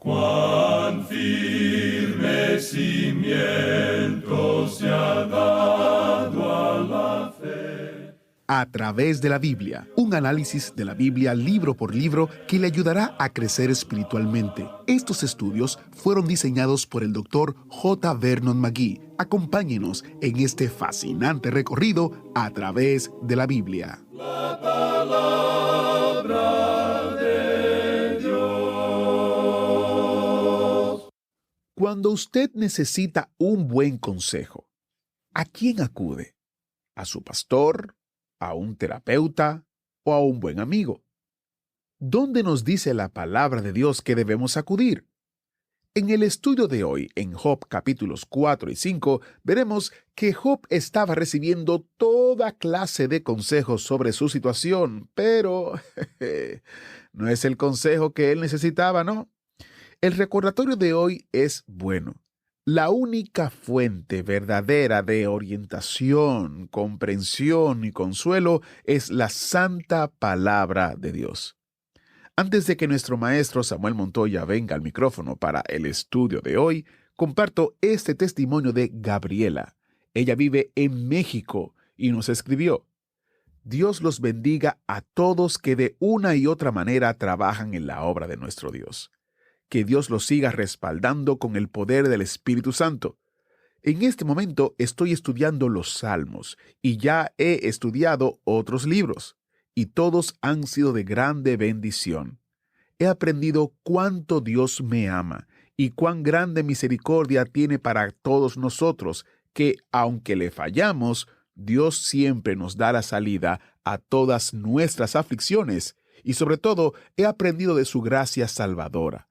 Cuán firme cimiento se ha dado a la fe. A través de la Biblia, un análisis de la Biblia libro por libro que le ayudará a crecer espiritualmente. Estos estudios fueron diseñados por el Dr. J. Vernon McGee. Acompáñenos en este fascinante recorrido a través de la Biblia. La palabra de Dios. Cuando usted necesita un buen consejo, ¿a quién acude? ¿A su pastor? ¿A un terapeuta? ¿O a un buen amigo? ¿Dónde nos dice la palabra de Dios que debemos acudir? En el estudio de hoy, en Job capítulos 4 y 5, veremos que Job estaba recibiendo toda clase de consejos sobre su situación, pero no es el consejo que él necesitaba, ¿no? El recordatorio de hoy es bueno. La única fuente verdadera de orientación, comprensión y consuelo es la santa palabra de Dios. Antes de que nuestro maestro Samuel Montoya venga al micrófono para el estudio de hoy, comparto este testimonio de Gabriela. Ella vive en México y nos escribió: Dios los bendiga a todos que de una y otra manera trabajan en la obra de nuestro Dios. Que Dios los siga respaldando con el poder del Espíritu Santo. En este momento estoy estudiando los Salmos y ya he estudiado otros libros, y todos han sido de grande bendición. He aprendido cuánto Dios me ama y cuán grande misericordia tiene para todos nosotros, que aunque le fallamos, Dios siempre nos da la salida a todas nuestras aflicciones, y sobre todo he aprendido de su gracia salvadora.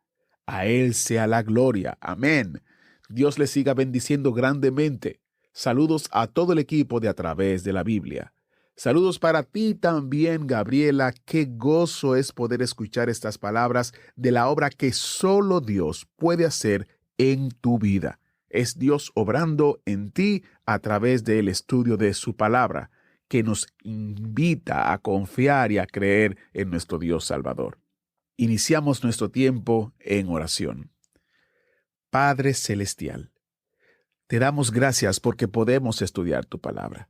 A Él sea la gloria. Amén. Dios le siga bendiciendo grandemente. Saludos a todo el equipo de A Través de la Biblia. Saludos para ti también, Gabriela. Qué gozo es poder escuchar estas palabras de la obra que solo Dios puede hacer en tu vida. Es Dios obrando en ti a través del estudio de su palabra, que nos invita a confiar y a creer en nuestro Dios Salvador. Iniciamos nuestro tiempo en oración. Padre Celestial, te damos gracias porque podemos estudiar tu palabra.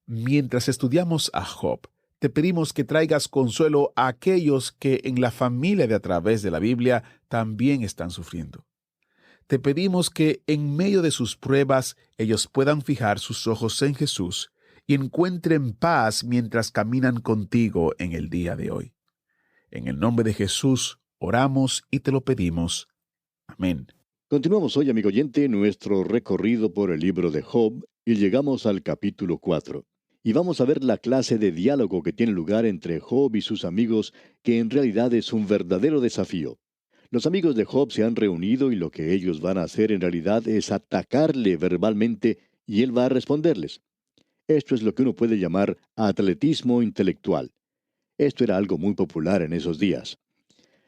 Mientras estudiamos a Job, te pedimos que traigas consuelo a aquellos que en la familia de A Través de la Biblia también están sufriendo. Te pedimos que en medio de sus pruebas ellos puedan fijar sus ojos en Jesús y encuentren paz mientras caminan contigo en el día de hoy. En el nombre de Jesús oramos y te lo pedimos. Amén. Continuamos hoy, amigo oyente, nuestro recorrido por el libro de Job y llegamos al capítulo 4. Y vamos a ver la clase de diálogo que tiene lugar entre Job y sus amigos, que en realidad es un verdadero desafío. Los amigos de Job se han reunido y lo que ellos van a hacer en realidad es atacarle verbalmente y él va a responderles. Esto es lo que uno puede llamar atletismo intelectual. Esto era algo muy popular en esos días.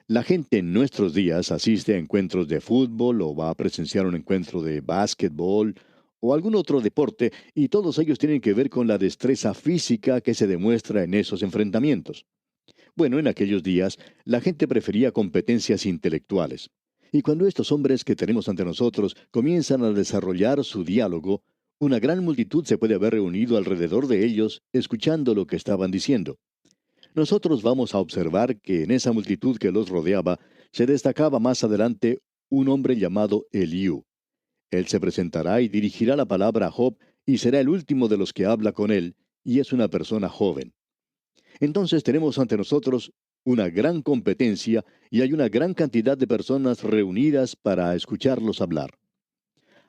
La gente en nuestros días asiste a encuentros de fútbol o va a presenciar un encuentro de básquetbol o algún otro deporte, y todos ellos tienen que ver con la destreza física que se demuestra en esos enfrentamientos. Bueno, en aquellos días la gente prefería competencias intelectuales. Y cuando estos hombres que tenemos ante nosotros comienzan a desarrollar su diálogo, una gran multitud se puede haber reunido alrededor de ellos escuchando lo que estaban diciendo. Nosotros vamos a observar que en esa multitud que los rodeaba se destacaba más adelante un hombre llamado Eliú. Él se presentará y dirigirá la palabra a Job y será el último de los que habla con él, y es una persona joven. Entonces tenemos ante nosotros una gran competencia y hay una gran cantidad de personas reunidas para escucharlos hablar.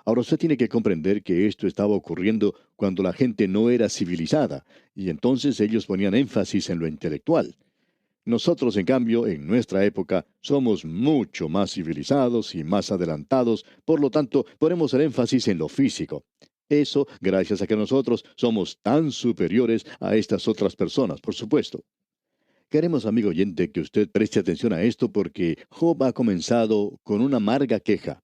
Ahora usted tiene que comprender que esto estaba ocurriendo cuando la gente no era civilizada, y entonces ellos ponían énfasis en lo intelectual. Nosotros, en cambio, en nuestra época, somos mucho más civilizados y más adelantados, por lo tanto, ponemos el énfasis en lo físico. Eso gracias a que nosotros somos tan superiores a estas otras personas, por supuesto. Queremos, amigo oyente, que usted preste atención a esto porque Job ha comenzado con una amarga queja.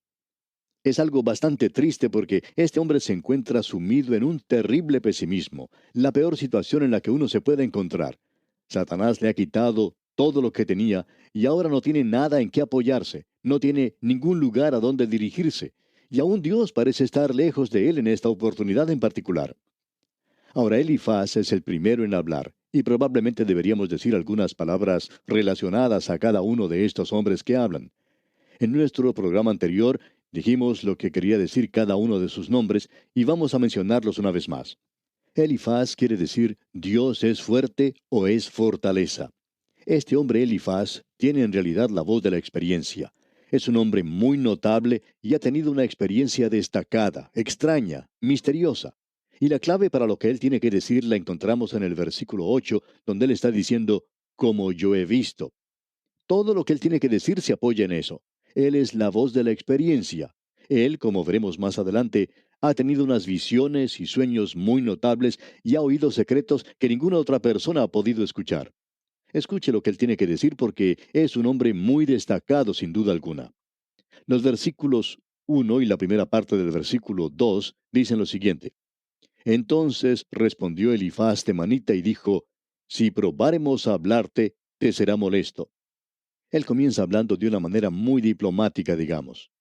Es algo bastante triste porque este hombre se encuentra sumido en un terrible pesimismo, la peor situación en la que uno se puede encontrar. Satanás le ha quitado todo lo que tenía y ahora no tiene nada en qué apoyarse, No tiene ningún lugar a donde dirigirse. Y aún Dios parece estar lejos de él en esta oportunidad en particular. Ahora, Elifaz es el primero en hablar, y probablemente deberíamos decir algunas palabras relacionadas a cada uno de estos hombres que hablan. En nuestro programa anterior dijimos lo que quería decir cada uno de sus nombres, y vamos a mencionarlos una vez más. Elifaz quiere decir Dios es fuerte o es fortaleza. Este hombre Elifaz tiene en realidad la voz de la experiencia. Es un hombre muy notable y ha tenido una experiencia destacada, extraña, misteriosa. Y la clave para lo que él tiene que decir la encontramos en el versículo 8, donde él está diciendo, como yo he visto. Todo lo que él tiene que decir se apoya en eso. Él es la voz de la experiencia. Él, como veremos más adelante, ha tenido unas visiones y sueños muy notables y ha oído secretos que ninguna otra persona ha podido escuchar. Escuche lo que él tiene que decir porque es un hombre muy destacado sin duda alguna. Los versículos 1 y la primera parte del versículo 2 dicen lo siguiente. Entonces respondió Elifaz temanita y dijo, si probáremos a hablarte, te será molesto. Él comienza hablando de una manera muy diplomática, digamos.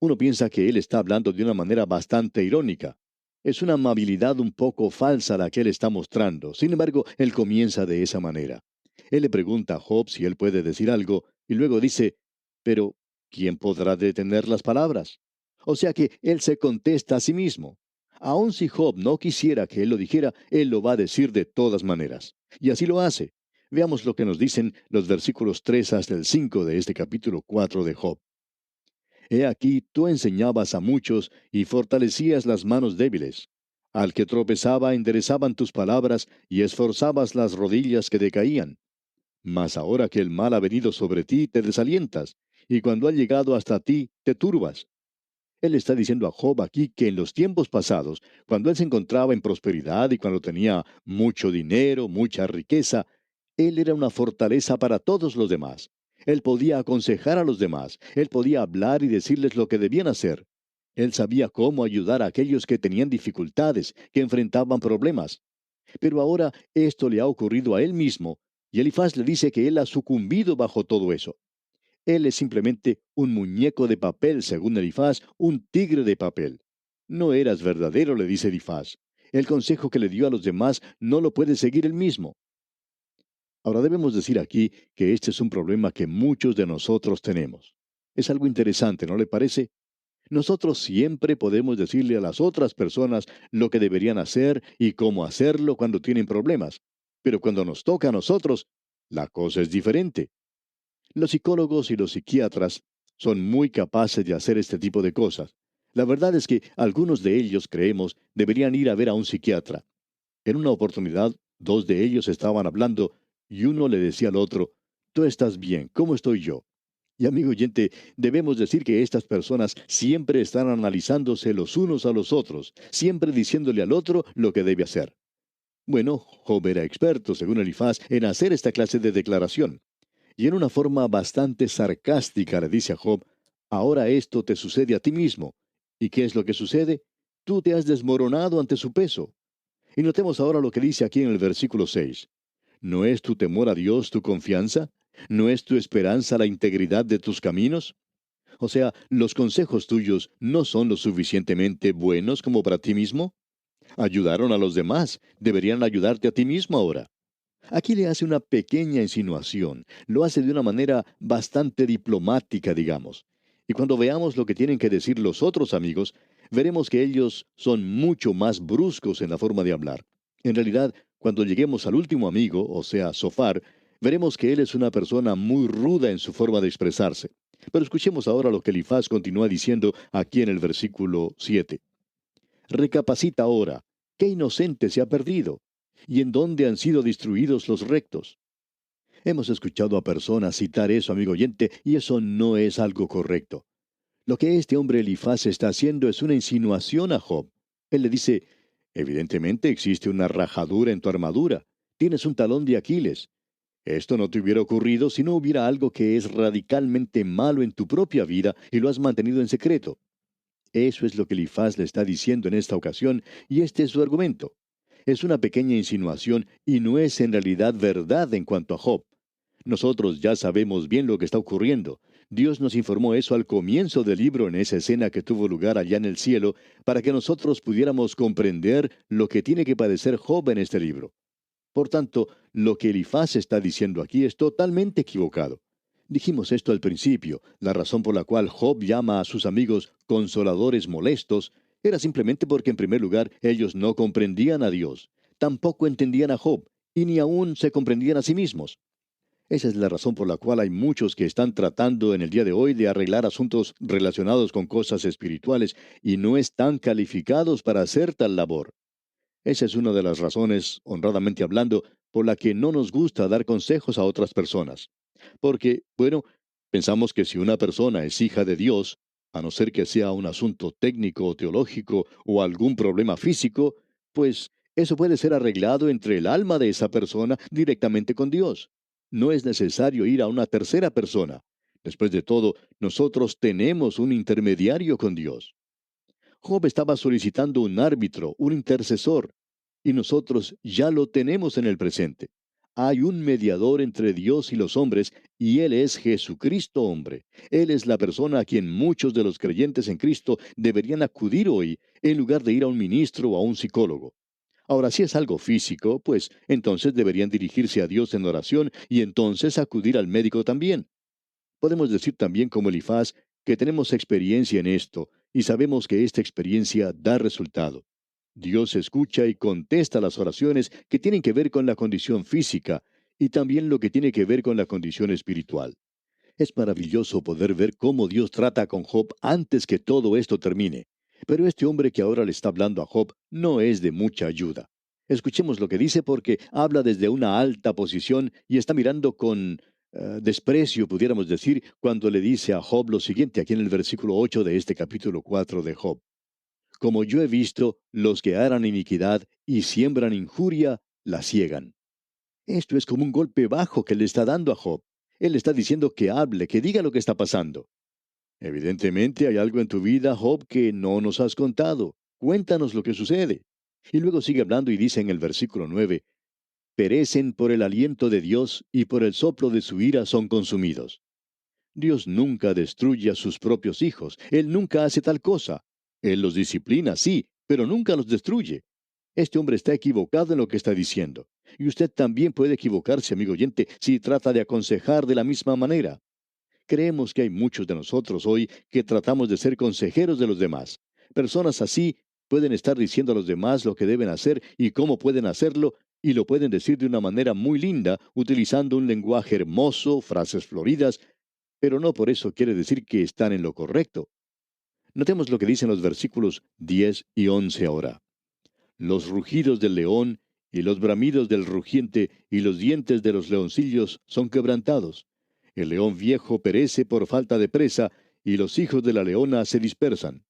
Uno piensa que él está hablando de una manera bastante irónica. Es una amabilidad un poco falsa la que él está mostrando. Sin embargo, él comienza de esa manera. Él le pregunta a Job si él puede decir algo, y luego dice, pero ¿quién podrá detener las palabras? O sea que él se contesta a sí mismo. Aun si Job no quisiera que él lo dijera, él lo va a decir de todas maneras. Y así lo hace. Veamos lo que nos dicen los versículos 3 hasta el 5 de este capítulo 4 de Job. He aquí tú enseñabas a muchos y fortalecías las manos débiles. Al que tropezaba enderezaban tus palabras y esforzabas las rodillas que decaían. Mas ahora que el mal ha venido sobre ti, te desalientas, y cuando ha llegado hasta ti, te turbas. Él está diciendo a Job aquí que en los tiempos pasados, cuando él se encontraba en prosperidad y cuando tenía mucho dinero, mucha riqueza, él era una fortaleza para todos los demás. Él podía aconsejar a los demás, él podía hablar y decirles lo que debían hacer. Él sabía cómo ayudar a aquellos que tenían dificultades, que enfrentaban problemas. Pero ahora esto le ha ocurrido a él mismo, y Elifaz le dice que él ha sucumbido bajo todo eso. Él es simplemente un muñeco de papel, según Elifaz, un tigre de papel. No eras verdadero, le dice Elifaz. El consejo que le dio a los demás no lo puede seguir él mismo. Ahora debemos decir aquí que este es un problema que muchos de nosotros tenemos. Es algo interesante, ¿no le parece? Nosotros siempre podemos decirle a las otras personas lo que deberían hacer y cómo hacerlo cuando tienen problemas. Pero cuando nos toca a nosotros, la cosa es diferente. Los psicólogos y los psiquiatras son muy capaces de hacer este tipo de cosas. La verdad es que algunos de ellos, creemos, deberían ir a ver a un psiquiatra. En una oportunidad, dos de ellos estaban hablando y uno le decía al otro, tú estás bien, ¿cómo estoy yo? Y amigo oyente, debemos decir que estas personas siempre están analizándose los unos a los otros, siempre diciéndole al otro lo que debe hacer. Bueno, Job era experto, según Elifaz, en hacer esta clase de declaración. Y en una forma bastante sarcástica le dice a Job, ahora esto te sucede a ti mismo. ¿Y qué es lo que sucede? Tú te has desmoronado ante su peso. Y notemos ahora lo que dice aquí en el versículo 6. ¿No es tu temor a Dios tu confianza? ¿No es tu esperanza la integridad de tus caminos? O sea, ¿los consejos tuyos no son lo suficientemente buenos como para ti mismo? Ayudaron a los demás, deberían ayudarte a ti mismo ahora. Aquí le hace una pequeña insinuación, lo hace de una manera bastante diplomática, digamos. Y cuando veamos lo que tienen que decir los otros amigos, veremos que ellos son mucho más bruscos en la forma de hablar. En realidad, cuando lleguemos al último amigo, o sea, Sofar, veremos que él es una persona muy ruda en su forma de expresarse. Pero escuchemos ahora lo que Elifaz continúa diciendo aquí en el versículo 7. Recapacita ahora, ¿qué inocente se ha perdido? ¿Y en dónde han sido destruidos los rectos? Hemos escuchado a personas citar eso, amigo oyente, y eso no es algo correcto. Lo que este hombre Elifaz está haciendo es una insinuación a Job. Él le dice, evidentemente existe una rajadura en tu armadura, tienes un talón de Aquiles. Esto no te hubiera ocurrido si no hubiera algo que es radicalmente malo en tu propia vida y lo has mantenido en secreto. Eso es lo que Elifaz le está diciendo en esta ocasión, y este es su argumento. Es una pequeña insinuación y no es en realidad verdad en cuanto a Job. Nosotros ya sabemos bien lo que está ocurriendo. Dios nos informó eso al comienzo del libro en esa escena que tuvo lugar allá en el cielo, para que nosotros pudiéramos comprender lo que tiene que padecer Job en este libro. Por tanto, lo que Elifaz está diciendo aquí es totalmente equivocado. Dijimos esto al principio, la razón por la cual Job llama a sus amigos consoladores molestos era simplemente porque en primer lugar ellos no comprendían a Dios, tampoco entendían a Job, y ni aún se comprendían a sí mismos. Esa es la razón por la cual hay muchos que están tratando en el día de hoy de arreglar asuntos relacionados con cosas espirituales y no están calificados para hacer tal labor. Esa es una de las razones, honradamente hablando, por la que no nos gusta dar consejos a otras personas. Porque, bueno, pensamos que si una persona es hija de Dios, a no ser que sea un asunto técnico o teológico o algún problema físico, pues eso puede ser arreglado entre el alma de esa persona directamente con Dios. No es necesario ir a una tercera persona. Después de todo, nosotros tenemos un intermediario con Dios. Job estaba solicitando un árbitro, un intercesor, y nosotros ya lo tenemos en el presente. Hay un mediador entre Dios y los hombres, y Él es Jesucristo hombre. Él es la persona a quien muchos de los creyentes en Cristo deberían acudir hoy, en lugar de ir a un ministro o a un psicólogo. Ahora, si es algo físico, pues entonces deberían dirigirse a Dios en oración y entonces acudir al médico también. Podemos decir también como Elifaz que tenemos experiencia en esto y sabemos que esta experiencia da resultado. Dios escucha y contesta las oraciones que tienen que ver con la condición física y también lo que tiene que ver con la condición espiritual. Es maravilloso poder ver cómo Dios trata con Job antes que todo esto termine. Pero este hombre que ahora le está hablando a Job no es de mucha ayuda. Escuchemos lo que dice porque habla desde una alta posición y está mirando con desprecio, pudiéramos decir, cuando le dice a Job lo siguiente aquí en el versículo 8 de este capítulo 4 de Job. Como yo he visto, los que harán iniquidad y siembran injuria, la ciegan. Esto es como un golpe bajo que le está dando a Job. Él está diciendo que hable, que diga lo que está pasando. Evidentemente hay algo en tu vida, Job, que no nos has contado. Cuéntanos lo que sucede. Y luego sigue hablando y dice en el versículo 9, perecen por el aliento de Dios y por el soplo de su ira son consumidos. Dios nunca destruye a sus propios hijos. Él nunca hace tal cosa. Él los disciplina, sí, pero nunca los destruye. Este hombre está equivocado en lo que está diciendo. Y usted también puede equivocarse, amigo oyente, si trata de aconsejar de la misma manera. Creemos que hay muchos de nosotros hoy que tratamos de ser consejeros de los demás. Personas así pueden estar diciendo a los demás lo que deben hacer y cómo pueden hacerlo, y lo pueden decir de una manera muy linda, utilizando un lenguaje hermoso, frases floridas, pero no por eso quiere decir que están en lo correcto. Notemos lo que dicen los versículos 10 y 11 ahora. Los rugidos del león y los bramidos del rugiente y los dientes de los leoncillos son quebrantados. El león viejo perece por falta de presa, y los hijos de la leona se dispersan.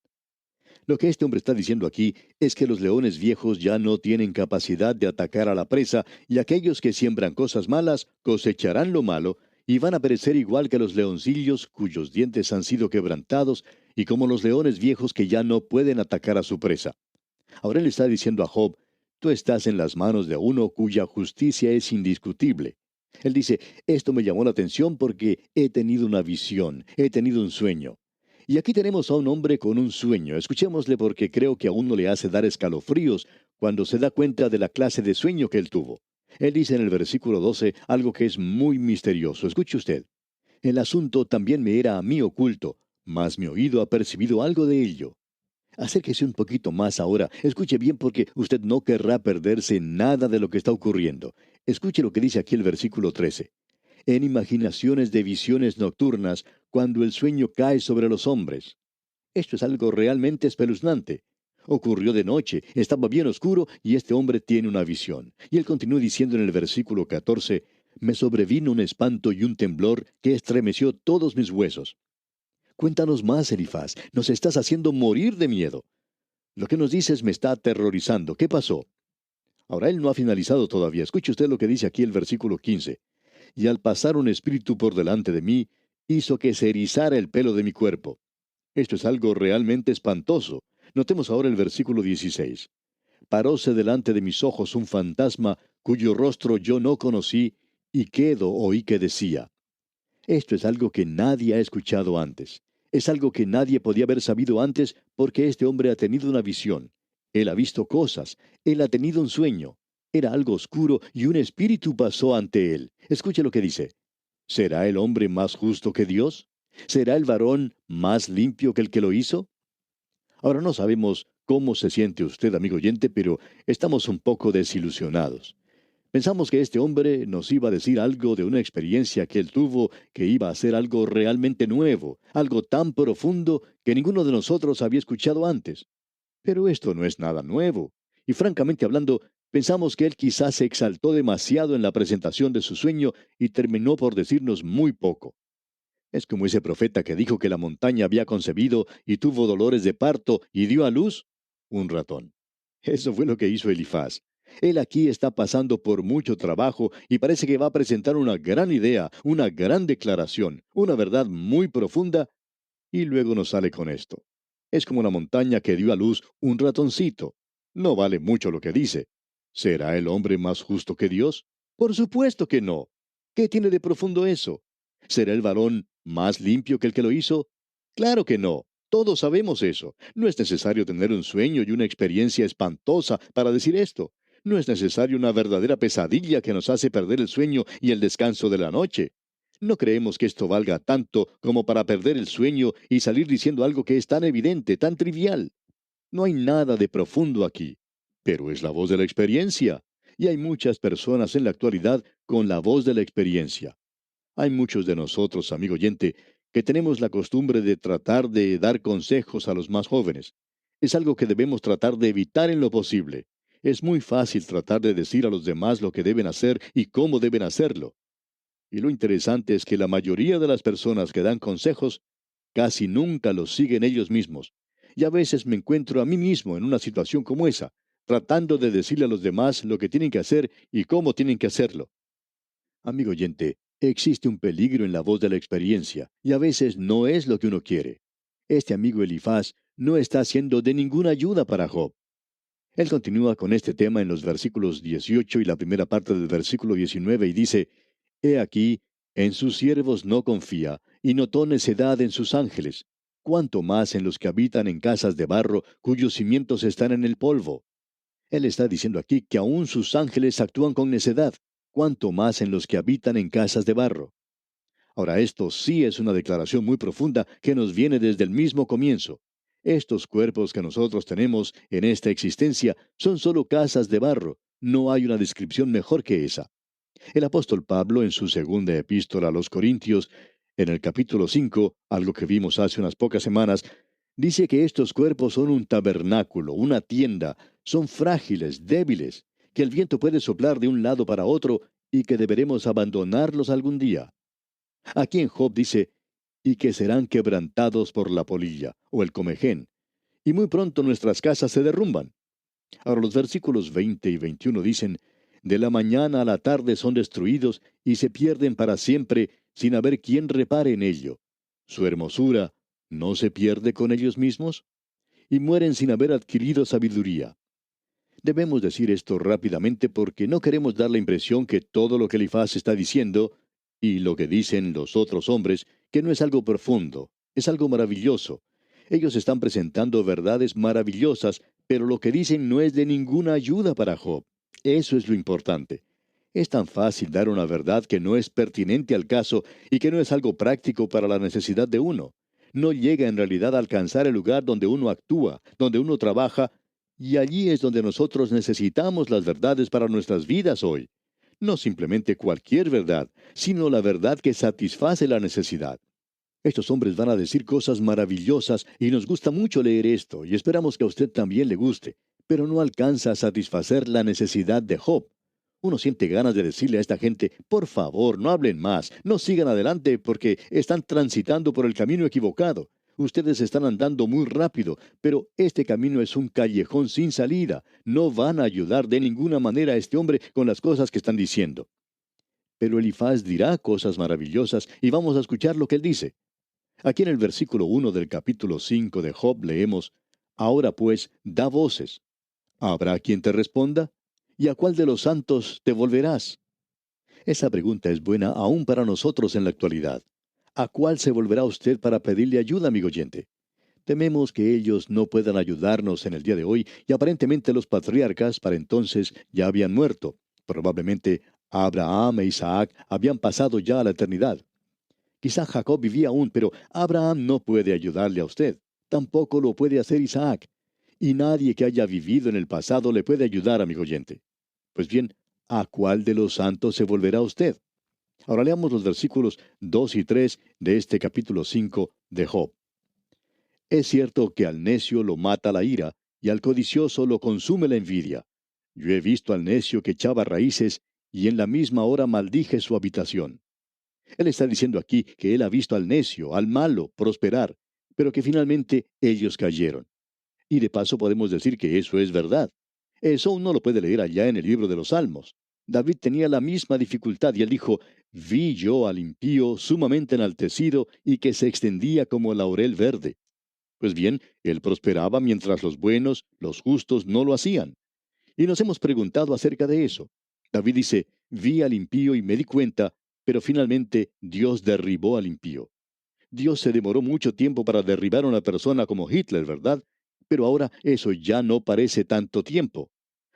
Lo que este hombre está diciendo aquí es que los leones viejos ya no tienen capacidad de atacar a la presa, y aquellos que siembran cosas malas cosecharán lo malo, y van a perecer igual que los leoncillos cuyos dientes han sido quebrantados, y como los leones viejos que ya no pueden atacar a su presa. Ahora él está diciendo a Job, tú estás en las manos de uno cuya justicia es indiscutible. Él dice, esto me llamó la atención porque he tenido una visión, he tenido un sueño. Y aquí tenemos a un hombre con un sueño. Escuchémosle porque creo que a uno le hace dar escalofríos cuando se da cuenta de la clase de sueño que él tuvo. Él dice en el versículo 12 algo que es muy misterioso. Escuche usted. El asunto también me era a mí oculto, mas mi oído ha percibido algo de ello. Acérquese un poquito más ahora. Escuche bien porque usted no querrá perderse nada de lo que está ocurriendo. Escuche lo que dice aquí el versículo 13. En imaginaciones de visiones nocturnas, cuando el sueño cae sobre los hombres. Esto es algo realmente espeluznante. Ocurrió de noche, estaba bien oscuro y este hombre tiene una visión. Y él continúa diciendo en el versículo 14, me sobrevino un espanto y un temblor que estremeció todos mis huesos. Cuéntanos más, Elifaz. Nos estás haciendo morir de miedo. Lo que nos dices me está aterrorizando. ¿Qué pasó? Ahora él no ha finalizado todavía. Escuche usted lo que dice aquí el versículo 15. Y al pasar un espíritu por delante de mí, hizo que se erizara el pelo de mi cuerpo. Esto es algo realmente espantoso. Notemos ahora el versículo 16. Paróse delante de mis ojos un fantasma cuyo rostro yo no conocí, y quedo oí que decía. Esto es algo que nadie ha escuchado antes. Es algo que nadie podía haber sabido antes porque este hombre ha tenido una visión. Él ha visto cosas. Él ha tenido un sueño. Era algo oscuro y un espíritu pasó ante él. Escuche lo que dice. ¿Será el hombre más justo que Dios? ¿Será el varón más limpio que el que lo hizo? Ahora no sabemos cómo se siente usted, amigo oyente, pero estamos un poco desilusionados. Pensamos que este hombre nos iba a decir algo de una experiencia que él tuvo, que iba a ser algo realmente nuevo, algo tan profundo que ninguno de nosotros había escuchado antes. Pero esto no es nada nuevo. Y francamente hablando, pensamos que él quizás se exaltó demasiado en la presentación de su sueño y terminó por decirnos muy poco. Es como ese profeta que dijo que la montaña había concebido y tuvo dolores de parto y dio a luz un ratón. Eso fue lo que hizo Elifaz. Él aquí está pasando por mucho trabajo y parece que va a presentar una gran idea, una gran declaración, una verdad muy profunda, y luego nos sale con esto. Es como la montaña que dio a luz un ratoncito. No vale mucho lo que dice. ¿Será el hombre más justo que Dios? Por supuesto que no. ¿Qué tiene de profundo eso? ¿Será el varón más limpio que el que lo hizo? Claro que no. Todos sabemos eso. No es necesario tener un sueño y una experiencia espantosa para decir esto. No es necesario una verdadera pesadilla que nos hace perder el sueño y el descanso de la noche. No creemos que esto valga tanto como para perder el sueño y salir diciendo algo que es tan evidente, tan trivial. No hay nada de profundo aquí, pero es la voz de la experiencia. Y hay muchas personas en la actualidad con la voz de la experiencia. Hay muchos de nosotros, amigo oyente, que tenemos la costumbre de tratar de dar consejos a los más jóvenes. Es algo que debemos tratar de evitar en lo posible. Es muy fácil tratar de decir a los demás lo que deben hacer y cómo deben hacerlo. Y lo interesante es que la mayoría de las personas que dan consejos casi nunca los siguen ellos mismos. Y a veces me encuentro a mí mismo en una situación como esa, tratando de decirle a los demás lo que tienen que hacer y cómo tienen que hacerlo. Amigo oyente, existe un peligro en la voz de la experiencia, y a veces no es lo que uno quiere. Este amigo Elifaz no está siendo de ninguna ayuda para Job. Él continúa con este tema en los versículos 18 y la primera parte del versículo 19 y dice, He aquí, en sus siervos no confía, y notó necedad en sus ángeles, cuanto más en los que habitan en casas de barro, cuyos cimientos están en el polvo. Él está diciendo aquí que aún sus ángeles actúan con necedad, cuanto más en los que habitan en casas de barro. Ahora, esto sí es una declaración muy profunda que nos viene desde el mismo comienzo. Estos cuerpos que nosotros tenemos en esta existencia son solo casas de barro. No hay una descripción mejor que esa. El apóstol Pablo, en su segunda epístola a los Corintios, en el capítulo 5, algo que vimos hace unas pocas semanas, dice que estos cuerpos son un tabernáculo, una tienda, son frágiles, débiles, que el viento puede soplar de un lado para otro y que deberemos abandonarlos algún día. Aquí en Job dice, y que serán quebrantados por la polilla, o el comején, y muy pronto nuestras casas se derrumban. Ahora los versículos 20 y 21 dicen, de la mañana a la tarde son destruidos y se pierden para siempre sin haber quien repare en ello. Su hermosura no se pierde con ellos mismos y mueren sin haber adquirido sabiduría. Debemos decir esto rápidamente porque no queremos dar la impresión que todo lo que Elifaz está diciendo y lo que dicen los otros hombres, que no es algo profundo, es algo maravilloso. Ellos están presentando verdades maravillosas, pero lo que dicen no es de ninguna ayuda para Job. Eso es lo importante. Es tan fácil dar una verdad que no es pertinente al caso y que no es algo práctico para la necesidad de uno. No llega en realidad a alcanzar el lugar donde uno actúa, donde uno trabaja, y allí es donde nosotros necesitamos las verdades para nuestras vidas hoy. No simplemente cualquier verdad, sino la verdad que satisface la necesidad. Estos hombres van a decir cosas maravillosas y nos gusta mucho leer esto y esperamos que a usted también le guste, pero no alcanza a satisfacer la necesidad de Job. Uno siente ganas de decirle a esta gente, por favor, no hablen más, no sigan adelante porque están transitando por el camino equivocado. Ustedes están andando muy rápido, pero este camino es un callejón sin salida. No van a ayudar de ninguna manera a este hombre con las cosas que están diciendo. Pero Elifaz dirá cosas maravillosas y vamos a escuchar lo que él dice. Aquí en el versículo 1 del capítulo 5 de Job leemos, Ahora pues, da voces. ¿Habrá quien te responda? ¿Y a cuál de los santos te volverás? Esa pregunta es buena aún para nosotros en la actualidad. ¿A cuál se volverá usted para pedirle ayuda, amigo oyente? Tememos que ellos no puedan ayudarnos en el día de hoy y aparentemente los patriarcas para entonces ya habían muerto. Probablemente Abraham e Isaac habían pasado ya a la eternidad. Quizá Jacob vivía aún, pero Abraham no puede ayudarle a usted. Tampoco lo puede hacer Isaac. Y nadie que haya vivido en el pasado le puede ayudar, amigo oyente. Pues bien, ¿a cuál de los santos se volverá usted? Ahora leamos los versículos 2 y 3 de este capítulo 5 de Job. Es cierto que al necio lo mata la ira, y al codicioso lo consume la envidia. Yo he visto al necio que echaba raíces, y en la misma hora maldije su habitación. Él está diciendo aquí que él ha visto al necio, al malo, prosperar, pero que finalmente ellos cayeron. Y de paso podemos decir que eso es verdad. Eso uno lo puede leer allá en el libro de los Salmos. David tenía la misma dificultad y él dijo, vi yo al impío sumamente enaltecido y que se extendía como laurel verde. Pues bien, él prosperaba mientras los buenos, los justos, no lo hacían. Y nos hemos preguntado acerca de eso. David dice, vi al impío y me di cuenta, pero finalmente Dios derribó al impío. Dios se demoró mucho tiempo para derribar a una persona como Hitler, ¿verdad? Pero ahora eso ya no parece tanto tiempo.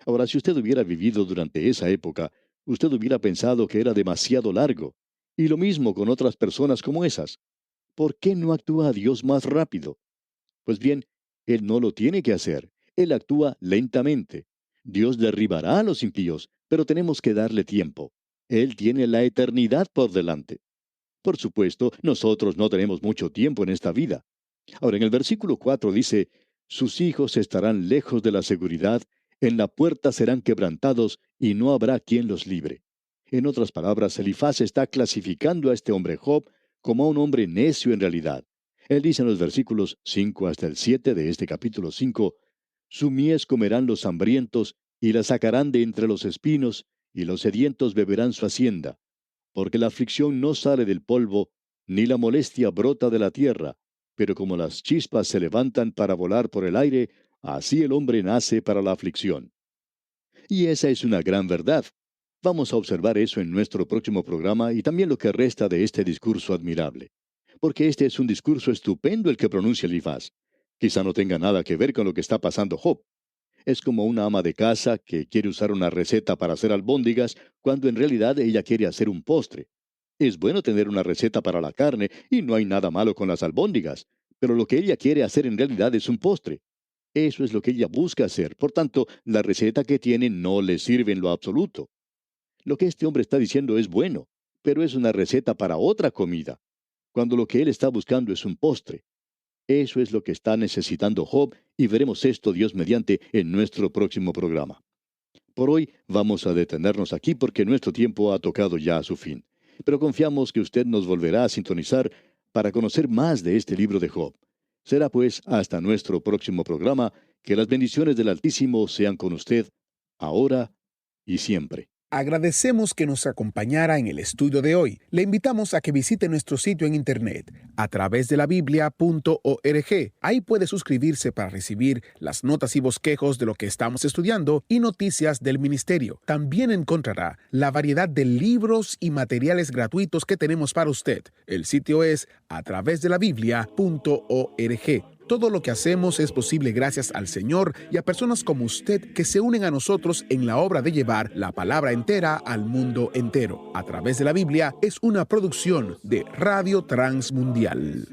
Ahora, si usted hubiera vivido durante esa época, usted hubiera pensado que era demasiado largo. Y lo mismo con otras personas como esas. ¿Por qué no actúa Dios más rápido? Pues bien, Él no lo tiene que hacer. Él actúa lentamente. Dios derribará a los impíos, pero tenemos que darle tiempo. Él tiene la eternidad por delante. Por supuesto, nosotros no tenemos mucho tiempo en esta vida. Ahora, en el versículo 4 dice, sus hijos estarán lejos de la seguridad, en la puerta serán quebrantados, y no habrá quien los libre. En otras palabras, Elifaz está clasificando a este hombre Job como a un hombre necio en realidad. Él dice en los versículos 5 hasta el 7 de este capítulo 5, su mies comerán los hambrientos, y la sacarán de entre los espinos, y los sedientos beberán su hacienda. Porque la aflicción no sale del polvo, ni la molestia brota de la tierra, pero como las chispas se levantan para volar por el aire, así el hombre nace para la aflicción. Y esa es una gran verdad. Vamos a observar eso en nuestro próximo programa y también lo que resta de este discurso admirable. Porque este es un discurso estupendo el que pronuncia Elifaz. Quizá no tenga nada que ver con lo que está pasando Job. Es como una ama de casa que quiere usar una receta para hacer albóndigas cuando en realidad ella quiere hacer un postre. Es bueno tener una receta para la carne y no hay nada malo con las albóndigas, pero lo que ella quiere hacer en realidad es un postre. Eso es lo que ella busca hacer. Por tanto, la receta que tiene no le sirve en lo absoluto. Lo que este hombre está diciendo es bueno, pero es una receta para otra comida, cuando lo que él está buscando es un postre. Eso es lo que está necesitando Job y veremos esto, Dios mediante, en nuestro próximo programa. Por hoy vamos a detenernos aquí porque nuestro tiempo ha tocado ya a su fin. Pero confiamos que usted nos volverá a sintonizar para conocer más de este libro de Job. Será pues hasta nuestro próximo programa. Que las bendiciones del Altísimo sean con usted, ahora y siempre. Agradecemos que nos acompañara en el estudio de hoy. Le invitamos a que visite nuestro sitio en internet a través de la biblia.org. Ahí puede suscribirse para recibir las notas y bosquejos de lo que estamos estudiando y noticias del ministerio. También encontrará la variedad de libros y materiales gratuitos que tenemos para usted. El sitio es a través de la biblia.org. Todo lo que hacemos es posible gracias al Señor y a personas como usted que se unen a nosotros en la obra de llevar la palabra entera al mundo entero. A través de la Biblia es una producción de Radio Transmundial.